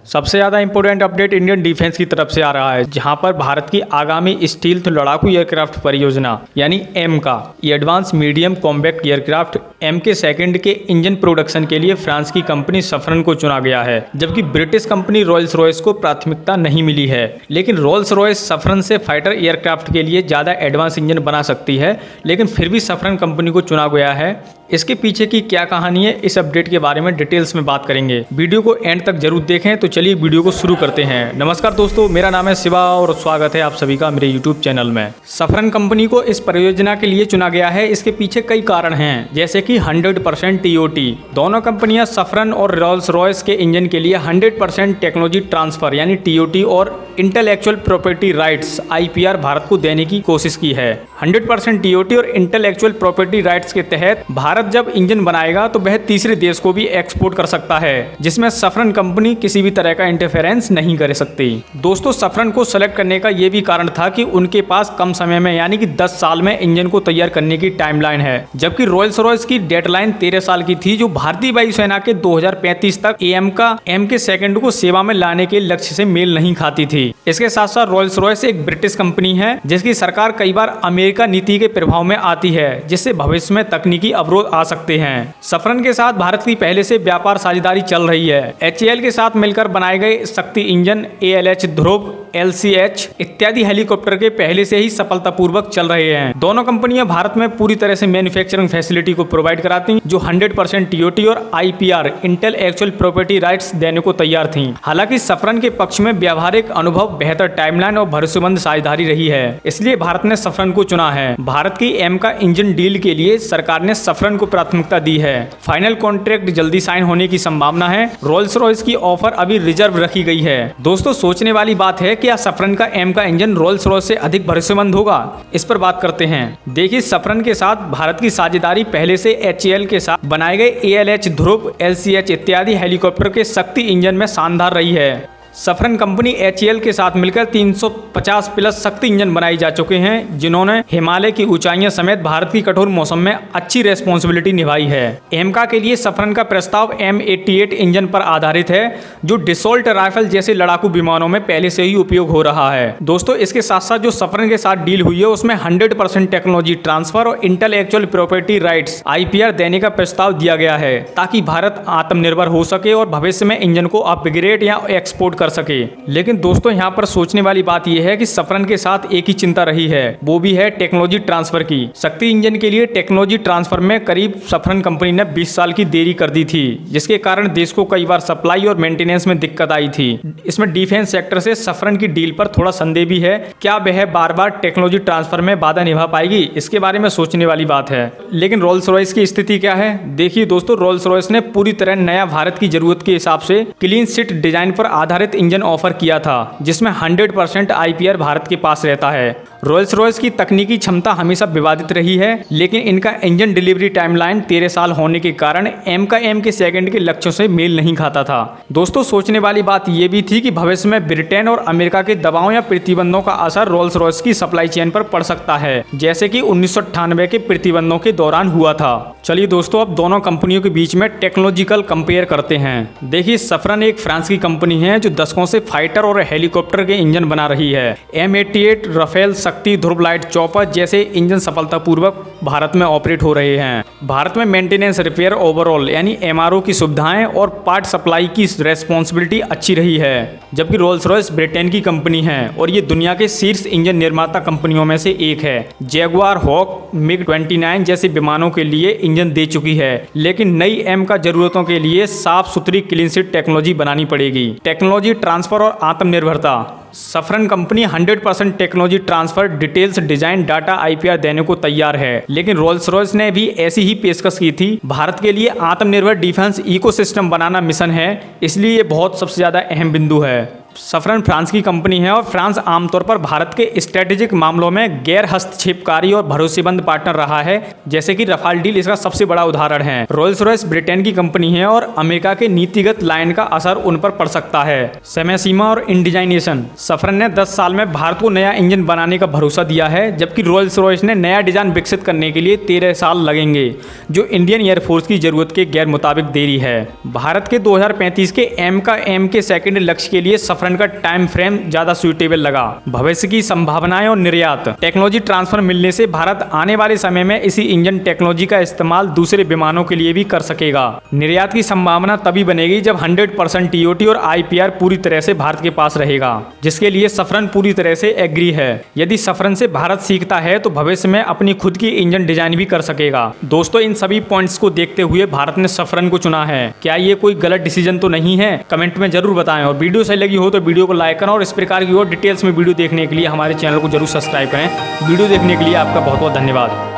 सबसे ज़्यादा important update Indian defence की तरफ से आ रहा है, जहां पर भारत की आगामी स्टील्थ लड़ाकू एयरक्राफ्ट परियोजना यानी एम का ये advanced medium combat aircraft M के सेकंड के इंजन प्रोडक्शन के लिए फ्रांस की कंपनी सफरन को चुना गया है, जबकि ब्रिटिश कंपनी रॉयल्स रॉयस को प्राथमिकता नहीं मिली है। लेकिन रॉयल्स रॉयस सफरन से फाइटर एयरक्राफ्ट के लिए ज़्यादा एडवांस इंजन बना सकती है, लेकिन फिर भी सफरन कंपनी को चुना गया है। इसके पीछे की क्या कहानी है, इस अपडेट के बारे में डिटेल्स में बात करेंगे। वीडियो को एंड तक जरूर देखें। तो चलिए वीडियो को शुरू करते हैं। नमस्कार दोस्तों, मेरा नाम है शिवा और स्वागत है आप सभी का मेरे यूट्यूब चैनल में। सफरन कंपनी को इस परियोजना के लिए चुना गया है। इसके पीछे कई कारण हैं, जैसे कि 100% टीओटी। दोनों कंपनियां सफरन और रॉल्स रॉयस के इंजन के लिए 100% टेक्नोलॉजी ट्रांसफर यानी टीओटी और intellectual property rights IPR Bharat को देने की कोशिश की है। 100% टीओटी और इंटेलेक्चुअल प्रॉपर्टी राइट्स के तहत भारत जब इंजन बनाएगा तो वह तीसरे देश को भी एक्सपोर्ट कर सकता है, जिसमें सफरन कंपनी किसी भी तरह का इंटरफेरेंस नहीं कर सकती। दोस्तों, सफरन को सेलेक्ट करने का यह भी कारण था कि उनके पास कम समय में यानी कि 10 साल में इंजन को तैयार करने की टाइमलाइन है, जबकि रॉयल्स रॉयस की डेडलाइन 13 साल की थी, जो भारतीय वायुसेना के 2035 तक एम के सेकंड को सेवा में लाने के लक्ष्य से मेल नहीं खाती थी। इसके साथ साथ रॉयल्स रॉयस एक ब्रिटिश कंपनी है, जिसकी सरकार कई बार अमेरिका नीति के प्रभाव में आती है, जिससे भविष्य में तकनीकी अवरोध आ सकते हैं। सफरन के साथ भारत की पहले से व्यापार साझेदारी चल रही है। HAL के साथ मिलकर बनाए गए शक्ति इंजन, ALH ध्रुव, LCH इत्यादि हेलीकॉप्टर के पहले से ही सफलतापूर्वक चल रहे हैं। दोनों कंपनियां भारत में पूरी तरह से मैन्युफैक्चरिंग फैसिलिटी को प्रोवाइड कराती, जो 100% टीओटी और IPR इंटेलेक्चुअल प्रॉपर्टी राइट्स देने को तैयार थीं। हालांकि सफरन के पक्ष में व्यावहारिक अनुभव, बेहतर टाइमलाइन और भरोसेमंद साझेदारी रही है, इसलिए भारत ने सफरन को चुना है। भारत की एम का इंजन डील के लिए सरकार ने सफरन को प्राथमिकता दी है। फाइनल कॉन्ट्रैक्ट जल्दी साइन होने की संभावना है। रॉयल्स रॉयस की ऑफर अभी रिजर्व रखी गई है। दोस्तों, सोचने वाली बात है, क्या सफरन का एम का इंजन रॉयल्स रॉयस से अधिक भरोसेमंद होगा? इस पर बात करते हैं। देखिए, सफरन के साथ भारत की साझेदारी पहले से HAL के साथ बनाए गए ALH ध्रुव, LCH इत्यादि हेलीकॉप्टर के शक्ति इंजन में शानदार रही है। सफरन कंपनी HAL के साथ मिलकर 350 प्लस शक्ति इंजन बनाई जा चुके हैं, जिन्होंने हिमालय की ऊंचाइयों समेत भारत की कठोर मौसम में अच्छी रेस्पॉन्सिबिलिटी निभाई है। एमका के लिए सफरन का प्रस्ताव M88 इंजन पर आधारित है, जो डिसॉल्ट राइफल जैसे लड़ाकू विमानों में पहले से ही उपयोग हो रहा है। दोस्तों, इसके साथ साथ जो सफरन के साथ डील हुई है, उसमें 100% टेक्नोलॉजी ट्रांसफर और इंटेलेक्चुअल प्रॉपर्टी राइट्स IPR देने का प्रस्ताव दिया गया है, ताकि भारत आत्मनिर्भर हो सके और भविष्य में इंजन को अपग्रेड या एक्सपोर्ट कर सके। लेकिन दोस्तों, यहाँ पर सोचने वाली बात यह है कि सफरन के साथ एक ही चिंता रही है, वो भी है टेक्नोलॉजी ट्रांसफर की। शक्ति इंजन के लिए टेक्नोलॉजी ट्रांसफर में करीब सफरन कंपनी ने 20 साल की देरी कर दी थी, जिसके कारण देश को कई बार सप्लाई और मेंटेनेंस में दिक्कत आई थी। इसमें डिफेंस सेक्टर से सफरन की डील पर थोड़ा संदेह भी है, क्या वह बार बार टेक्नोलॉजी ट्रांसफर में बाधा निभा पाएगी? इसके बारे में सोचने वाली बात है। लेकिन रॉयल्स रॉयस की स्थिति क्या है? देखिए दोस्तों, रॉयल्स रॉयस ने पूरी तरह नया भारत की जरूरत के हिसाब से क्लीन सीट डिजाइन पर आधारित इंजन ऑफर किया था, जिसमें 100% IPR भारत के पास रहता है। रॉयल्स रॉयस की तकनीकी क्षमता हमेशा विवादित रही है, लेकिन इनका इंजन डिलीवरी टाइमलाइन 13 साल होने के कारण एम के सेकंड के लक्ष्यों से मेल नहीं खाता था। दोस्तों, सोचने वाली बात यह भी थी कि भविष्य में ब्रिटेन और अमेरिका के दबाव या प्रतिबंधों का असर रॉयल्स रॉयस की सप्लाई चेन पर पड़ सकता है, जैसे कि 1998 के प्रतिबंधों के दौरान हुआ था। चलिए दोस्तों, अब दोनों कंपनियों के बीच में टेक्नोलॉजिकल कंपेयर करते हैं। देखिए, सफरन एक फ्रांस की कंपनी है, जो दशकों से फाइटर और हेलीकॉप्टर के इंजन बना रही है। M88, राफेल, शक्ति, ध्रुव लाइट चॉपर जैसे इंजन सफलतापूर्वक भारत में ऑपरेट हो रहे हैं। भारत में मेंटेनेंस, रिपेयर, ओवरऑल यानी MRO की सुविधाएं और पार्ट सप्लाई की रेस्पॉन्सिबिलिटी अच्छी रही है। जबकि रॉयल्स रॉयस ब्रिटेन की कंपनी है और ये दुनिया के शीर्ष इंजन निर्माता कंपनियों में से एक है। जैगुआर, हॉक, MiG-29 जैसे विमानों के लिए इंजन दे चुकी है, लेकिन नई एम का जरूरतों के लिए साफ सुथरी क्लीन सीट टेक्नोलॉजी बनानी पड़ेगी। टेक्नोलॉजी ट्रांसफर और आत्मनिर्भरता। Saffron company 100% technology transfer, details, design, data IPR देने को तैयार है, लेकिन रॉयल्स रॉयस ने भी ऐसी ही पेशकश की थी। भारत के लिए आत्मनिर्भर डिफेंस इकोसिस्टम बनाना मिशन है, इसलिए ये बहुत सबसे ज्यादा अहम बिंदु है। सफरन फ्रांस की कंपनी है और फ्रांस आमतौर पर भारत के स्ट्रेटेजिक मामलों में गैर हस्तक्षेपकारी और भरोसेमंद पार्टनर रहा है, जैसे कि रफाल डील इसका सबसे बड़ा उदाहरण है। रोल्स रॉयस ब्रिटेन की कंपनी है और अमेरिका के नीतिगत लाइन का असर उन पर पड़ सकता है। समय सीमा और इंडिजाइनेशन। सफरन ने 10 साल में भारत को नया इंजन बनाने का भरोसा दिया है, जबकि रोल्स रॉयस ने नया डिजाइन विकसित करने के लिए 13 साल लगेंगे, जो इंडियन एयरफोर्स की जरूरत के गैर मुताबिक देरी है। भारत के 2035 के एम के सेकंड लक्ष्य के लिए सफरन का टाइम फ्रेम ज्यादा सुइटेबल लगा। भविष्य की संभावनाएं और निर्यात। टेक्नोलॉजी ट्रांसफर मिलने से भारत आने वाले समय में इसी इंजन टेक्नोलॉजी का इस्तेमाल दूसरे विमानों के लिए भी कर सकेगा। निर्यात की संभावना तभी बनेगी जब 100% टीओटी और आईपीआर पूरी तरह से भारत के पास रहेगा, जिसके लिए सफरन पूरी तरह से एग्री है। यदि सफरन से भारत सीखता है तो भविष्य में अपनी खुद की इंजन डिजाइन भी कर सकेगा। दोस्तों, इन सभी पॉइंट्स को देखते हुए भारत ने सफरन को चुना है। क्या ये कोई गलत डिसीजन तो नहीं है? कमेंट में जरूर बताएं और वीडियो सही लगी हो तो वीडियो को लाइक करें और इस प्रकार की और डिटेल्स में वीडियो देखने के लिए हमारे चैनल को जरूर सब्सक्राइब करें। वीडियो देखने के लिए आपका बहुत बहुत धन्यवाद।